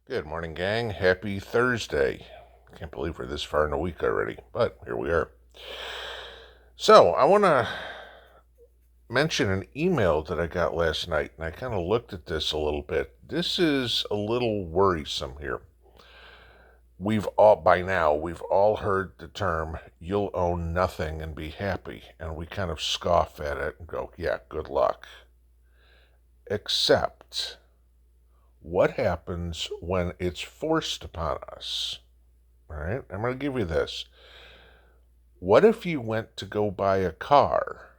Good morning, gang. Happy Thursday. Can't believe we're this far in the week already, but here we are. So, I want to mention an email that I got last night, and I kind of looked at this a little bit. This is a little worrisome here. We've all heard the term, you'll own nothing and be happy, and we kind of scoff at it and go, yeah, good luck. Except, what happens when it's forced upon us? All right, I'm going to give you this. What if you went to go buy a car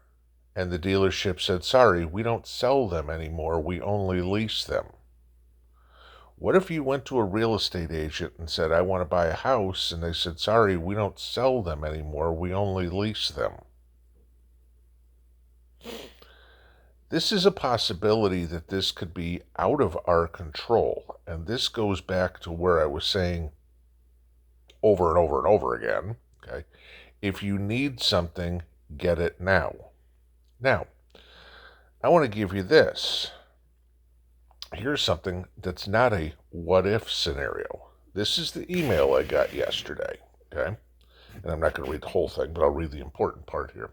and the dealership said, sorry, we don't sell them anymore, we only lease them? What if you went to a real estate agent and said, I want to buy a house, and they said, sorry, we don't sell them anymore, we only lease them? This is a possibility that this could be out of our control, and this goes back to where I was saying over and over and over again, okay? If you need something, get it now. Now, I want to give you this. Here's something that's not a what if scenario. This is the email I got yesterday, okay? And I'm not going to read the whole thing, but I'll read the important part here.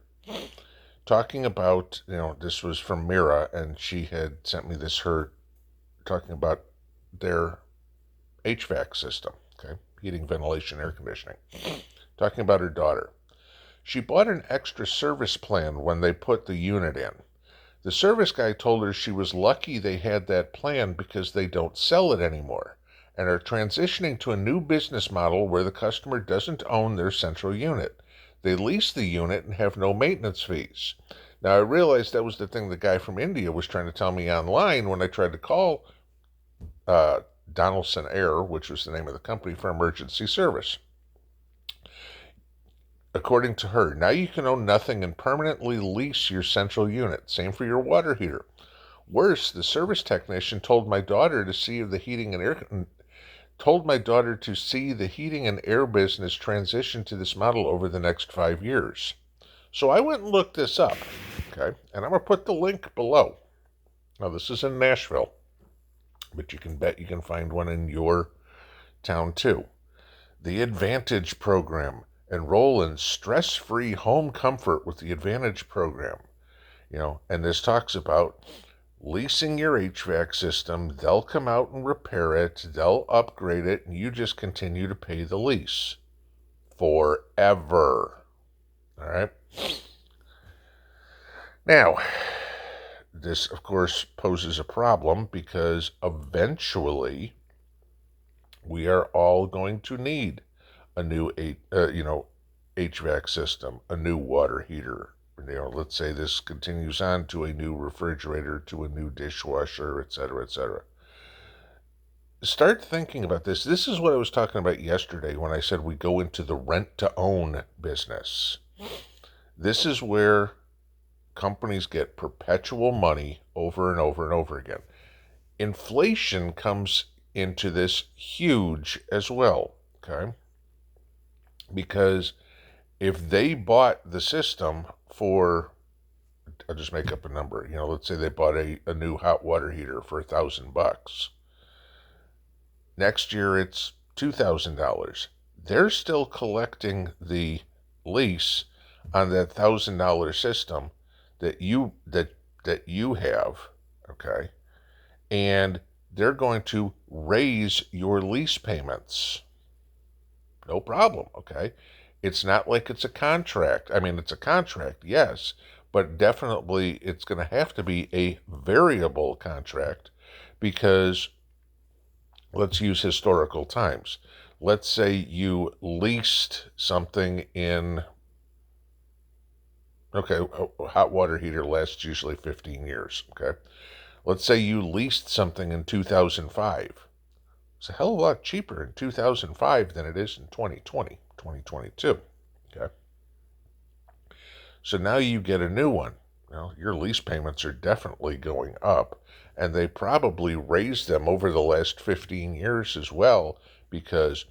Talking about, this was from Mira, and she had sent me this, her talking about their HVAC system, okay? Heating, ventilation, air conditioning. Talking about her daughter. She bought an extra service plan when they put the unit in. The service guy told her she was lucky they had that plan because they don't sell it anymore and are transitioning to a new business model where the customer doesn't own their central unit. They lease the unit and have no maintenance fees. Now, I realized that was the thing the guy from India was trying to tell me online when I tried to call Donaldson Air, which was the name of the company, for emergency service. According to her, now you can own nothing and permanently lease your central unit. Same for your water heater. Worse, the service technician told my daughter to see the heating and air business transition to this model over the next 5 years. So I went and looked this up, okay? And I'm going to put the link below. Now, this is in Nashville, but you can bet you can find one in your town too. The Advantage Program. Enroll in stress-free home comfort with the Advantage Program. And this talks about leasing your HVAC system. They'll come out and repair it. They'll upgrade it, and you just continue to pay the lease forever. All right? Now, this, of course, poses a problem because eventually we are all going to need a new, HVAC system, a new water heater. Let's say this continues on to a new refrigerator, to a new dishwasher, etc., etc. Start thinking about this. This is what I was talking about yesterday when I said we go into the rent-to-own business. This is where companies get perpetual money over and over and over again. Inflation comes into this huge as well, okay? Because if they bought the system for, I'll just make up a number, let's say they bought a new hot water heater for $1,000. Next year it's $2,000. They're still collecting the lease on that $1,000 system that you have, okay? And they're going to raise your lease payments. No problem, okay? It's not like it's a contract. I mean, it's a contract, yes, but definitely it's going to have to be a variable contract because let's use historical times. Let's say you leased something in, okay, a hot water heater lasts usually 15 years, okay? Let's say you leased something in 2005. It's a hell of a lot cheaper in 2005 than it is in 2020, 2022. Okay. So now you get a new one. Your lease payments are definitely going up, and they probably raised them over the last 15 years as well because,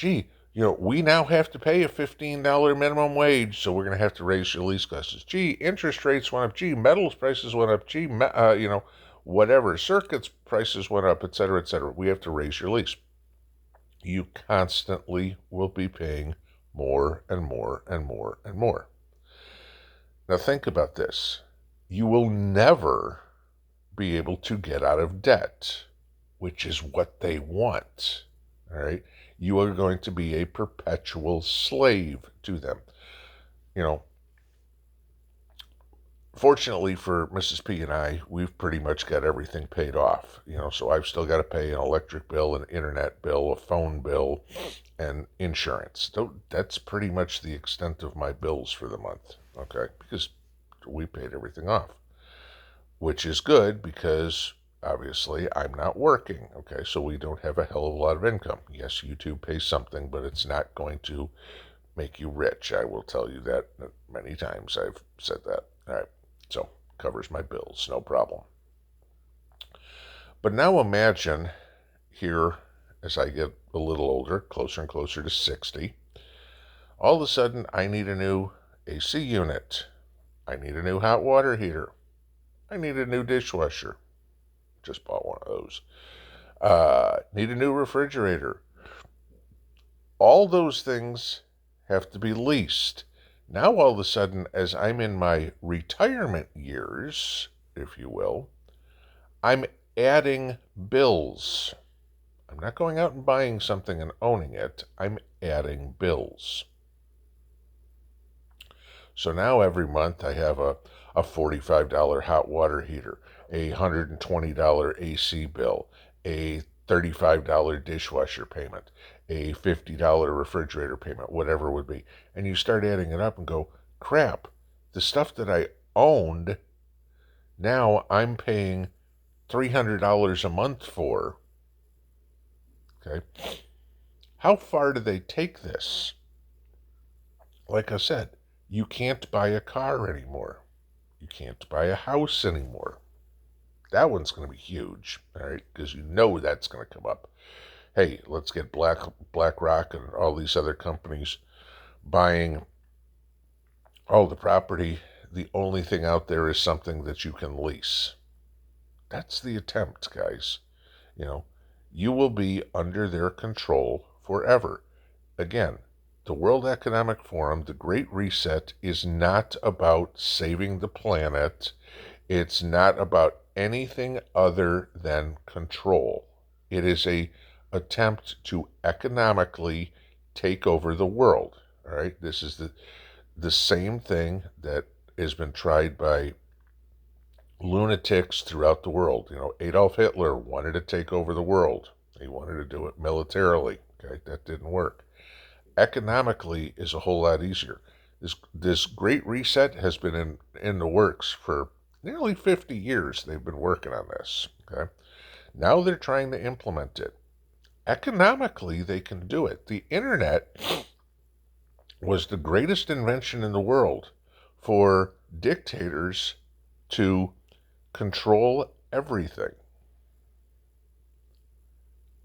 we now have to pay a $15 minimum wage, so we're going to have to raise your lease costs. Interest rates went up. Metals prices went up. whatever, circuits prices went up, etc., etc., we have to raise your lease. You constantly will be paying more and more and more and more. Now think about this. You will never be able to get out of debt, which is what they want. All right? You are going to be a perpetual slave to them. You know, fortunately for Mrs. P and I, we've pretty much got everything paid off. So I've still got to pay an electric bill, an internet bill, a phone bill, and insurance. That's pretty much the extent of my bills for the month, okay? Because we paid everything off, which is good because obviously I'm not working, okay? So we don't have a hell of a lot of income. Yes, YouTube pays something, but it's not going to make you rich. I will tell you that many times I've said that. All right. So, covers my bills, no problem. But now imagine here, as I get a little older, closer and closer to 60, all of a sudden I need a new AC unit. I need a new hot water heater. I need a new dishwasher. Just bought one of those. Need a new refrigerator. All those things have to be leased. Now, all of a sudden, as I'm in my retirement years, if you will, I'm adding bills. I'm not going out and buying something and owning it. I'm adding bills. So now every month I have a $45 hot water heater, a $120 AC bill, a $35 dishwasher payment, a $50 refrigerator payment, whatever it would be. And you start adding it up and go, crap, the stuff that I owned, now I'm paying $300 a month for. Okay. How far do they take this? Like I said, you can't buy a car anymore. You can't buy a house anymore. That one's going to be huge, all right, because that's going to come up. Hey, let's get BlackRock and all these other companies buying all the property. The only thing out there is something that you can lease. That's the attempt, guys. You will be under their control forever. Again, the World Economic Forum, the Great Reset, is not about saving the planet. It's not about anything other than control. It is a attempt to economically take over the world. All right, this is the same thing that has been tried by lunatics throughout the world. Adolf Hitler wanted to take over the world. He wanted to do it militarily. Okay, that didn't work. Economically is a whole lot easier. This Great Reset has been in the works for nearly 50 years. They've been working on this. Okay, now they're trying to implement it. Economically, they can do it. The internet was the greatest invention in the world for dictators to control everything.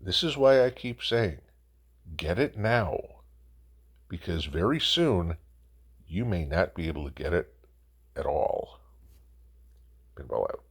This is why I keep saying, get it now, because very soon you may not be able to get it at all. Pinball out.